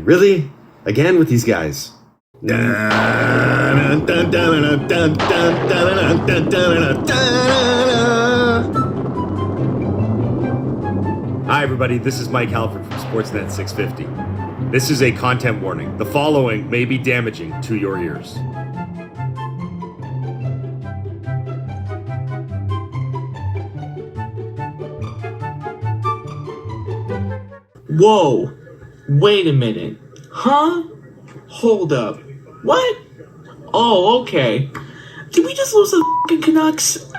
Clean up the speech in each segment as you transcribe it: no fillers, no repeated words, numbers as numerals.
Really? Again with these guys? Hi, everybody. This is Mike Halford from Sportsnet 650. This is a content warning. The following may be damaging to your ears. Whoa, wait a minute. Huh? Hold up. What? Oh, okay. Did we just lose the f***ing Canucks?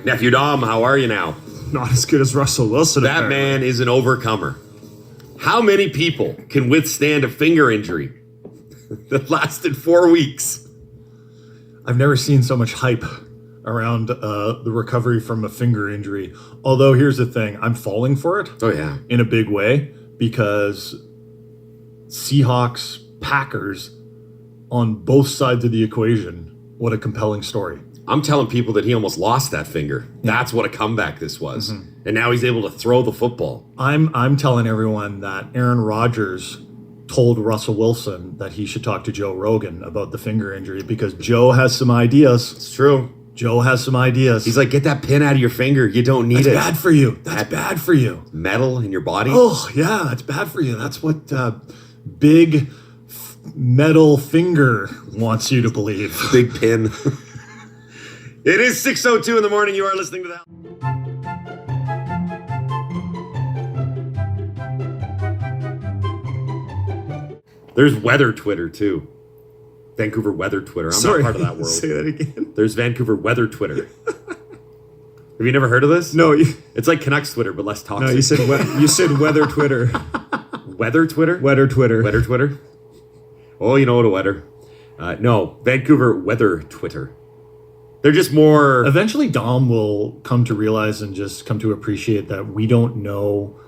Nephew Dom, how are you now? Not as good as Russell Wilson. That man is an overcomer. How many people can withstand a finger injury that lasted 4 weeks? I've never seen so much hype around the recovery from a finger injury. Although here's the thing, I'm falling for it. Oh yeah, in a big way, because Seahawks, Packers, on both sides of the equation. What a compelling story. I'm telling people that he almost lost that finger. That's what a comeback this was. And now he's able to throw the football. I'm telling everyone that Aaron Rodgers told Russell Wilson that he should talk to Joe Rogan about the finger injury because Joe has some ideas. It's true. Joe has some ideas. He's like, get that pin out of your finger. You don't need it. That's bad for you. That's bad for you. Metal in your body? Oh, yeah, that's bad for you. That's what big metal finger wants you to believe. Big pin. It is 6:02 in the morning. You are listening to that. There's weather Twitter, too. Vancouver weather Twitter. I'm not part of that world. Say that again. There's Vancouver weather Twitter. Have you never heard of this? No. It's like Canucks Twitter, but less toxic. No, you said weather Twitter. Weather Twitter? Weather Twitter. Weather Twitter? Oh, you know what a weather. No, Vancouver weather Twitter. They're just more... Eventually, Dom will come to realize and just come to appreciate that we don't know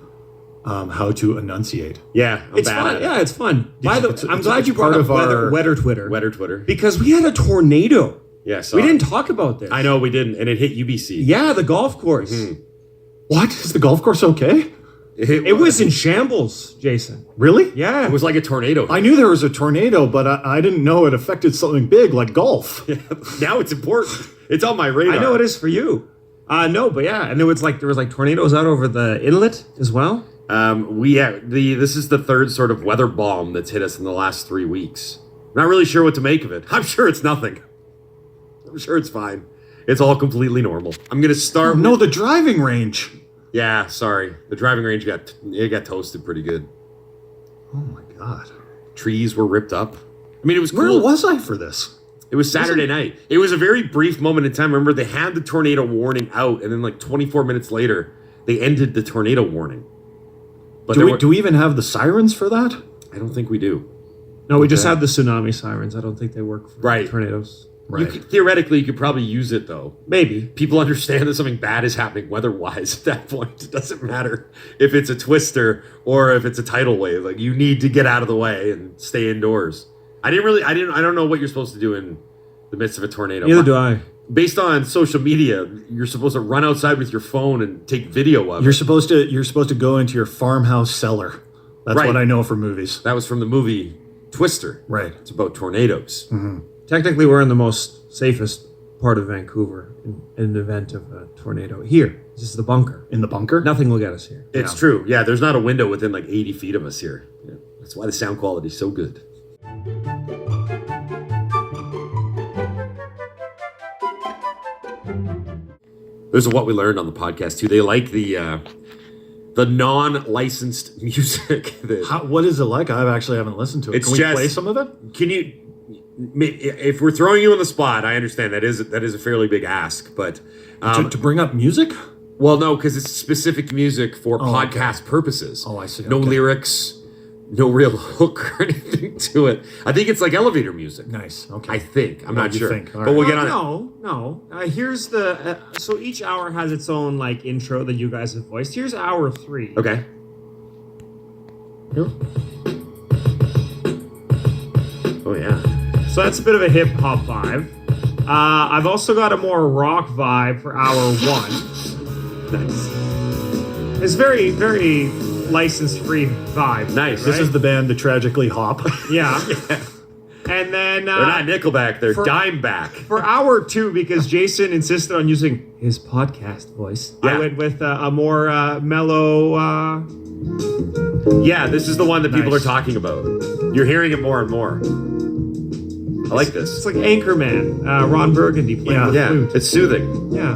how to enunciate. Yeah, it's fun. Yeah, it's fun. By the way, I'm glad you brought up weather Twitter. Weather Twitter. Because we had a tornado. Yes. We didn't talk about this. I know we didn't, and it hit UBC. Yeah, the golf course. What? Is the golf course okay? It was in shambles, Jason. Really? Yeah. It was like a tornado. I knew there was a tornado, but I didn't know it affected something big like golf. Yeah, now it's important. It's on my radar. I know it is for you. No, but yeah, and there was like tornadoes out over the inlet as well. This is the third sort of weather bomb that's hit us in the last 3 weeks. Not really sure what to make of it. I'm sure it's nothing. I'm sure it's fine. It's all completely normal. I'm gonna start. No, the driving range. Yeah, sorry. The driving range got toasted pretty good. Oh my god. Trees were ripped up. I mean, it was cool. Where was I for this? It was Saturday night. It was a very brief moment in time. Remember, they had the tornado warning out, and then like 24 minutes later, they ended the tornado warning. But do we even have the sirens for that? I don't think we do. No, we just have the tsunami sirens. I don't think they work for tornadoes. Right. Theoretically, you could probably use it, though. Maybe. People understand that something bad is happening weather-wise at that point. It doesn't matter if it's a twister or if it's a tidal wave. Like, you need to get out of the way and stay indoors. I don't know what you're supposed to do in the midst of a tornado. Neither do I. Based on social media, you're supposed to run outside with your phone and take video of it. You're supposed to go into your farmhouse cellar. That's what I know from movies. That was from the movie Twister. Right. It's about tornadoes. Technically, we're in the most safest part of Vancouver in the event of a tornado. Here, this is the bunker. In the bunker? Nothing will get us here. It's true. Yeah, there's not a window within like 80 feet of us here. Yeah. That's why the sound quality is so good. There's what we learned on the podcast too. They like the non-licensed music. What is it like? I actually haven't listened to it. Can we play some of it? Can you? If we're throwing you on the spot, I understand that is a fairly big ask, but to bring up music? Well, no, because it's specific music for podcast purposes. Oh, I see. No lyrics, no real hook or anything to it. I think it's like elevator music. Nice. Okay. I think. I'm not sure. But we'll get on it. No. Here's the... so each hour has its own like intro that you guys have voiced. Here's hour 3. Okay. Oh, yeah. So that's a bit of a hip-hop vibe. I've also got a more rock vibe for hour 1. Nice. It's very, very license-free vibe. Nice. This is the band, the Tragically Hop. Yeah. And then They're not Nickelback, they're Dimeback. for hour 2, because Jason insisted on using his podcast voice, I Yeah. went with a more mellow. Yeah, this is the one that people are Nice. talking about. You're hearing it more and more. I like this. It's like Anchorman, Ron Burgundy playing the Yeah, flute. it's soothing. Yeah.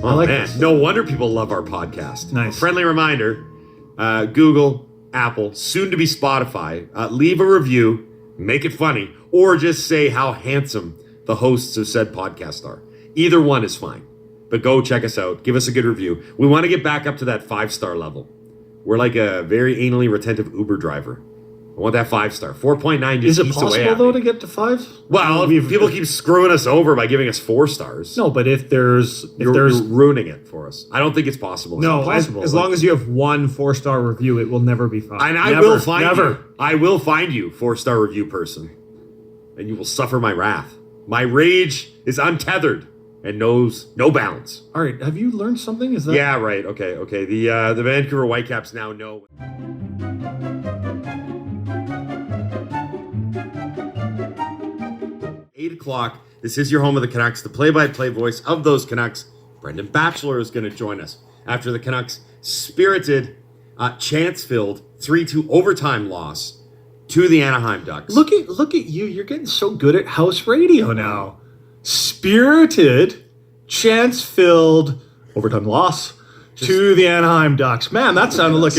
Oh, like man. this. No wonder people love our podcast. Nice. Friendly reminder, Google, Apple, soon to be Spotify. Leave a review, make it funny, or just say how handsome the hosts of said podcast are. Either one is fine. But go check us out. Give us a good review. We want to get back up to that 5-star level. We're like a very anally retentive Uber driver. I want that 5-star. 4.9 just Is it eats away possible, at though, me. to get to 5? Well, if people keep screwing us over by giving us 4 stars. No, but if there's You're ruining it for us. I don't think it's possible. No, It's as, impossible. as long as you have 1 4-star review, it will never be fine. And I Never, will find never. you. I will find you, 4-star review person. And you will suffer my wrath. My rage is untethered and knows no bounds. All right, have you learned something? Is that Yeah, right. Okay. The Vancouver Whitecaps now know. 8 o'clock. This is your home of the Canucks. The play-by-play voice of those Canucks, Brendan Batchelor, is going to join us after the Canucks' spirited, chance-filled 3-2 overtime loss to the Anaheim Ducks. Look at you. You're getting so good at house radio now. Spirited, chance-filled overtime loss to the Anaheim Ducks. Man, that sounded like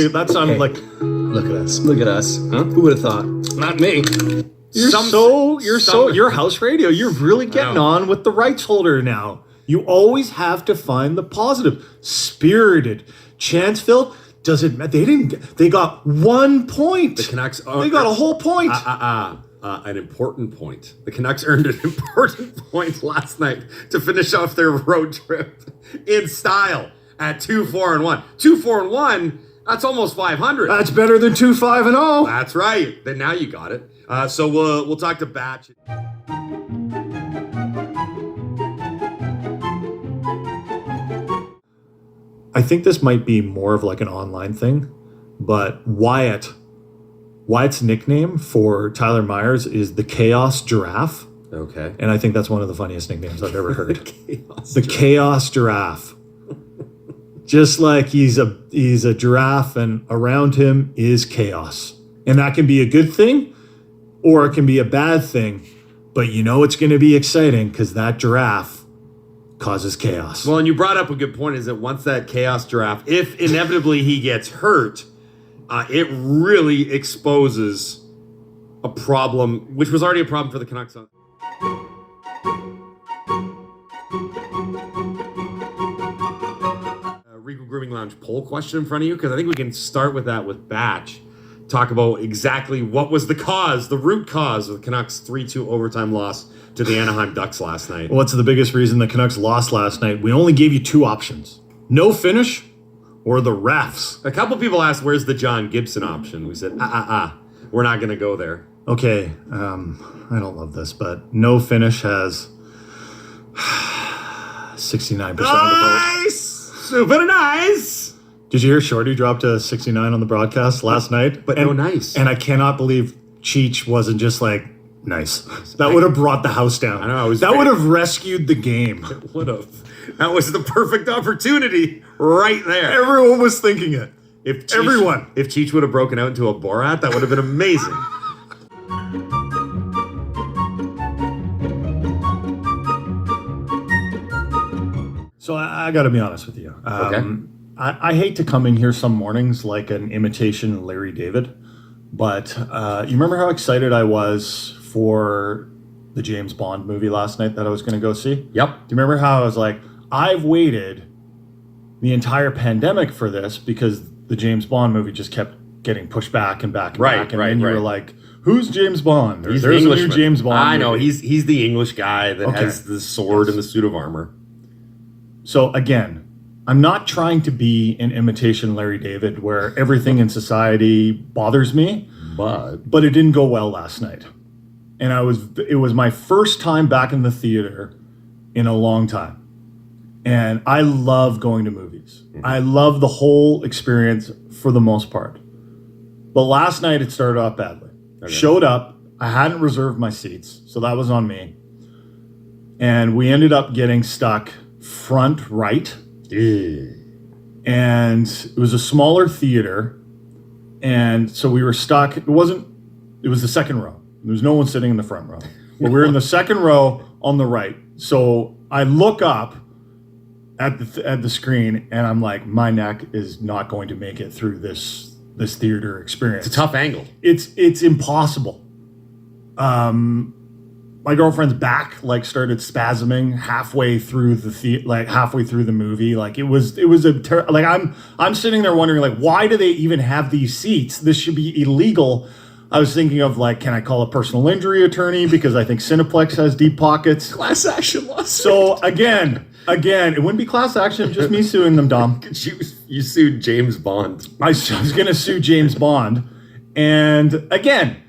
Look at us. Look at us. Huh? Who would have thought? Not me. you're house radio. You're really getting on with the rights holder now. You always have to find the positive. Spirited, chance-filled. Doesn't matter. They got 1 point. The Canucks. They got a whole point. An important point. The Canucks earned an important point last night to finish off their road trip in style at 2-4-1. 2-4-1. That's almost 500. That's better than 2-5-0. That's right. Then now you got it. So we'll talk to Batch. I think this might be more of like an online thing, but Wyatt's nickname for Tyler Myers is the Chaos Giraffe, Okay. and I think that's one of the funniest nicknames I've ever heard. Chaos. The Chaos Giraffe. Just like he's a giraffe and around him is chaos. And that can be a good thing or it can be a bad thing, but you know it's going to be exciting because that giraffe causes chaos. Well, and you brought up a good point, is that once that Chaos Giraffe, if inevitably he gets hurt, it really exposes a problem, which was already a problem for the Canucks. Regal Grooming Lounge poll question in front of you, because I think we can start with that with Batch. Talk about exactly what was the cause, the root cause of the Canucks' 3-2 overtime loss to the Anaheim Ducks last night. What's the biggest reason the Canucks lost last night? We only gave you 2 options. No finish or the refs. A couple people asked, where's the John Gibson option? We said, we're not going to go there. Okay, I don't love this, but no finish has 69% of the vote. Nice! Super nice! Did you hear Shorty dropped to 69 on the broadcast last night? But no nice. And I cannot believe Cheech wasn't just like, nice. That would have brought the house down. I know, that would have rescued the game. Would have. That was the perfect opportunity right there. Everyone was thinking it. If Cheech, Everyone. If Cheech would have broken out into a Borat, that would have been amazing. So I got to be honest with you. Okay. I hate to come in here some mornings like an imitation Larry David, but you remember how excited I was for the James Bond movie last night that I was going to go see? Yep. Do you remember how I was like, I've waited the entire pandemic for this because the James Bond movie just kept getting pushed back and back and back. And then you were like, who's James Bond? He's There's the a new Englishman. James Bond I know. movie. He's the English guy that Okay. has the sword and the suit of armor. So again, I'm not trying to be an imitation Larry David where everything in society bothers me, But but it didn't go well last night. and it was my first time back in the theater in a long time. And I love going to movies. I love the whole experience for the most part. But last night it started off badly. Okay. Showed up, I hadn't reserved my seats, so that was on me. And we ended up getting stuck front right. And it was a smaller theater. And so we were stuck. It was the second row. There was no one sitting in the front row. But we were in the second row on the right. So I look up at the screen and I'm like, my neck is not going to make it through this theater experience. It's a tough angle. It's impossible. My girlfriend's back started spasming halfway through halfway through the movie. Like it was I'm sitting there wondering why do they even have these seats? This should be illegal. I was thinking of can I call a personal injury attorney because I think Cineplex has deep pockets. Class action lawsuit. So again, it wouldn't be class action, just me suing them, Dom. You sued James Bond. I was going to sue James Bond. And again,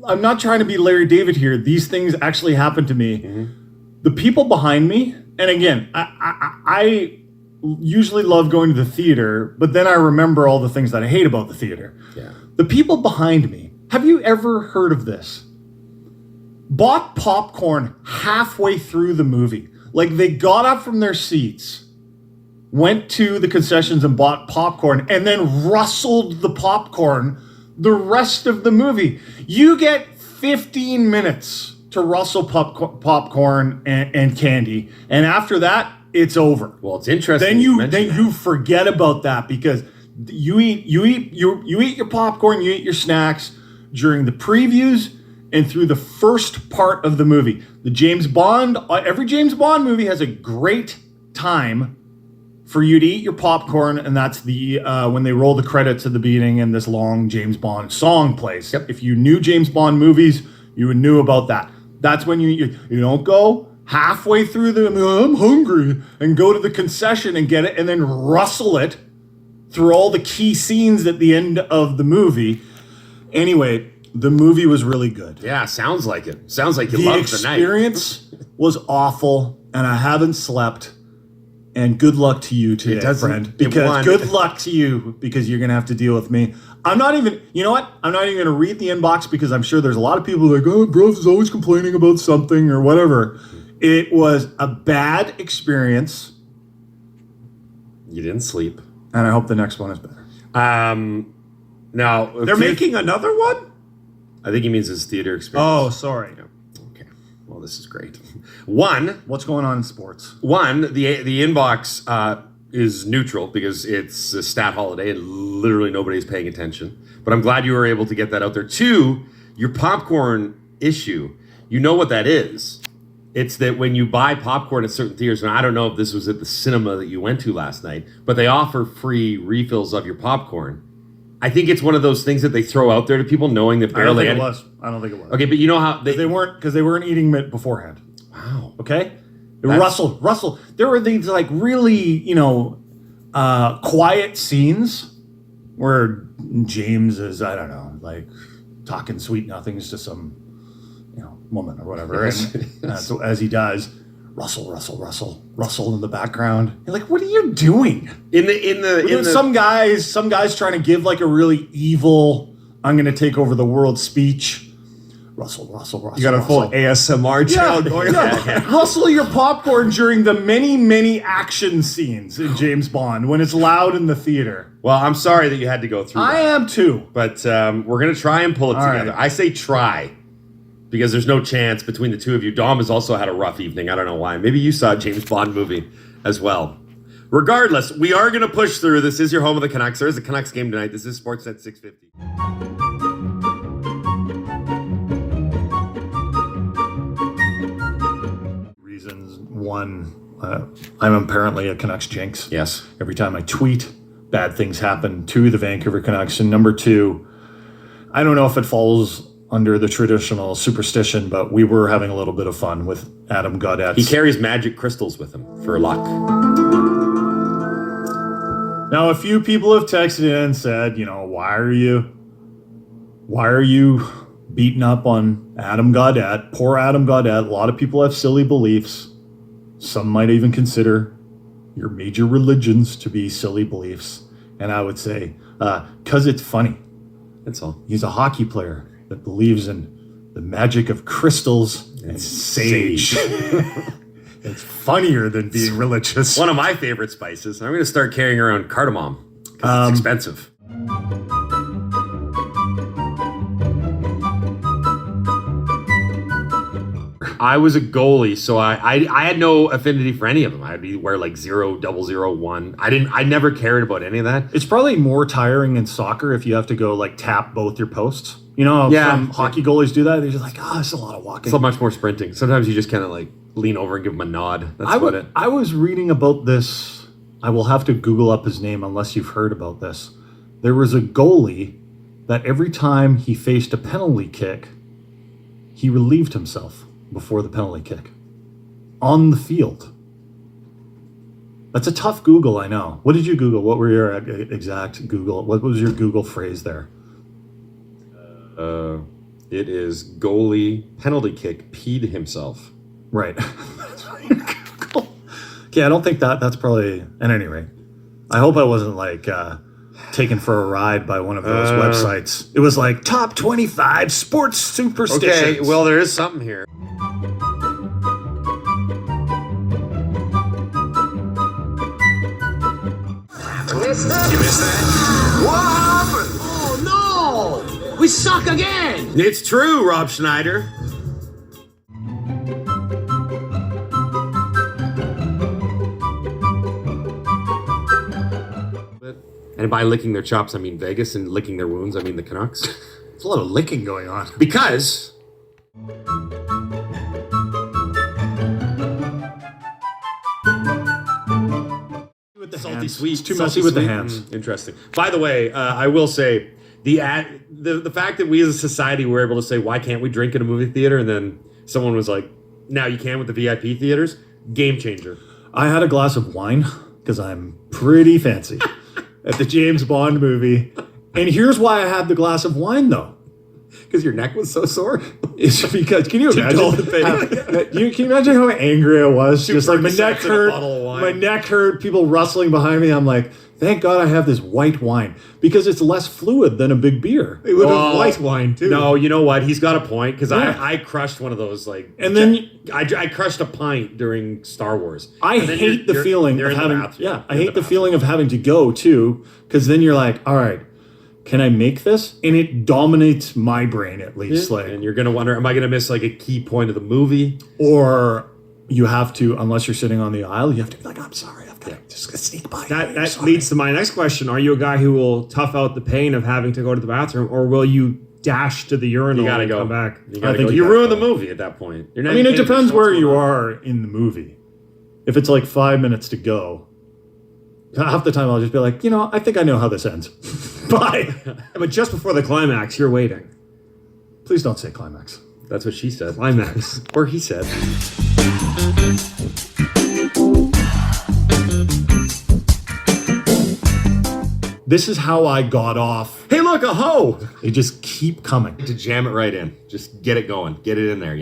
I'm not trying to be Larry David here. These things actually happened to me. Mm-hmm. The people behind me, and again, I usually love going to the theater, but then I remember all the things that I hate about the theater. Yeah. The people behind me, have you ever heard of this? Bought popcorn halfway through the movie. They got up from their seats, went to the concessions and bought popcorn, and then rustled the popcorn the rest of the movie. You get 15 minutes to rustle popcorn and candy, and after that, it's over. Well, it's interesting. Then you forget about that because you eat your popcorn, you eat your snacks during the previews and through the first part of the movie. Every James Bond movie has a great time for you to eat your popcorn, and that's when they roll the credits at the beginning and this long James Bond song plays. Yep. If you knew James Bond movies, you would knew about that. That's when you don't go halfway through I'm hungry, and go to the concession and get it and then rustle it through all the key scenes at the end of the movie. Anyway, the movie was really good. Yeah, sounds like it. Sounds like you loved the night. The experience was awful, and I haven't slept. And good luck to you today, friend. Because good luck to you, because you're going to have to deal with me. I'm not even going to read the inbox because I'm sure there's a lot of people Brough is always complaining about something or whatever. It was a bad experience. You didn't sleep. And I hope the next one is better. Now They're making another one? I think he means his theater experience. Oh, sorry. Okay. Well, this is great. What's going on in sports? The inbox is neutral because it's a stat holiday and literally nobody's paying attention. But I'm glad you were able to get that out there. 2, your popcorn issue. You know what that is. It's that when you buy popcorn at certain theaters, and I don't know if this was at the cinema that you went to last night, but they offer free refills of your popcorn. I think it's one of those things that they throw out there to people knowing that barely... I don't think it was. Okay, but you know how... They weren't eating it beforehand. Wow. Okay? Russell. There were these really, quiet scenes where James is, I don't know, talking sweet nothings to some, woman or whatever. Yes. And so as he does, Russell in the background. You're like, what are you doing? Some guys trying to give a really evil, I'm going to take over the world speech. Russell. You got a full ASMR channel going on. Rustle your popcorn during the many, many action scenes in James Bond when it's loud in the theater. Well, I'm sorry that you had to go through that. I am too. But we're going to try and pull it together. Right. I say try because there's no chance between the two of you. Dom has also had a rough evening. I don't know why. Maybe you saw a James Bond movie as well. Regardless, we are going to push through. This is your home of the Canucks. There is a Canucks game tonight. This is Sportsnet 650. Reasons. One, I'm apparently a Canucks jinx. Yes. Every time I tweet, bad things happen to the Vancouver Canucks. And number 2, I don't know if it falls under the traditional superstition, but we were having a little bit of fun with Adam Gaudette's. He carries magic crystals with him for luck. Now, a few people have texted in and said, why are you beating up on Adam Gaudette. Poor Adam Gaudette. A lot of people have silly beliefs. Some might even consider your major religions to be silly beliefs. And I would say, because it's funny. That's all. He's a hockey player that believes in the magic of crystals and sage. It's funnier than being religious. One of my favorite spices. I'm going to start carrying around cardamom because it's expensive. I was a goalie, so I had no affinity for any of them. I'd wear like 0, 001. I never cared about any of that. It's probably more tiring in soccer if you have to go like tap both your posts. You know, Yeah. some hockey goalies do that. They're just like, oh, it's a lot of walking. So much more sprinting. Sometimes you just kind of like lean over and give him a nod. That's about it. I was reading about this. I will have to Google up his name unless you've heard about this. There was a goalie that every time he faced a penalty kick, he relieved himself before the penalty kick on the field. That's a tough Google, I know. What did you Google? What were your exact Google? What was your Google phrase there? It is goalie penalty kick peed himself. Right. That's what you Google. Okay, I don't think that's probably, at any rate. I hope I wasn't like taken for a ride by one of those websites. It was like top 25 sports superstitions. Okay, well, there is something here. You missed that? What happened? Oh no! We suck again! It's true, Rob Schneider. And by licking their chops, I mean Vegas, and licking their wounds, I mean the Canucks. There's a lot of licking going on. Because With the salty hands. sweet, It's too salty messy with the sweet. hands. Interesting. By the way, I will say the fact that we as a society were able to say, why can't we drink in a movie theater, and then someone was like, now you can with the VIP theaters, game changer. I had a glass of wine because I'm pretty fancy at the James Bond movie. And here's why I had the glass of wine, though. Because your neck was so sore. It's because, can you imagine? Can you imagine how angry I was? Just like my neck cents in a hurt. bottle of wine. My neck hurt. People rustling behind me. I'm like, thank God I have this white wine because it's less fluid than a big beer. It would have white wine too. No, you know what? He's got a point, because Yeah. I crushed one of those, like, And then I crushed a pint during Star Wars. I And then hate the feeling you're of in the having. bathroom. Yeah, I You're in hate the bathroom. feeling of having to go too, because then you're like, all right, can I make this? And it dominates my brain at least, like, And you're gonna wonder, am I gonna miss like a key point of the movie? or you have to, unless you're sitting on the aisle, you have to be like, I'm sorry, I've got to just sneak by. That leads to my next question. Are you a guy who will tough out the pain of having to go to the bathroom, or will you dash to the urinal You gotta and go come back? You gotta think go. you You gotta ruin the go. movie at that point. You're not I mean, it even depends paying where attention to you what's going are in the movie. If it's like 5 minutes to go, half the time I'll just be like, I think I know how this ends. Bye. But just before the climax, you're waiting. Please don't say climax. on. That's what she said. Climax. Or he said. This is how I got off. Hey, look, a hoe! They just keep coming. To jam it right in. Just get it going. Get it in there,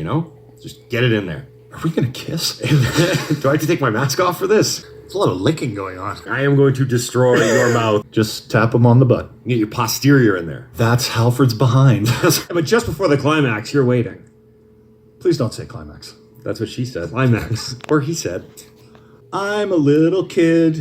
Just get it in there. Are we going to kiss? Do I have to take my mask off for this? There's a lot of licking going on. I am going to destroy your mouth. Just tap him on the butt. Get your posterior in there. That's Halford's behind. But just before the climax, you're waiting. Please don't say climax. That's what she said. Climax. Or he said. I'm a little kid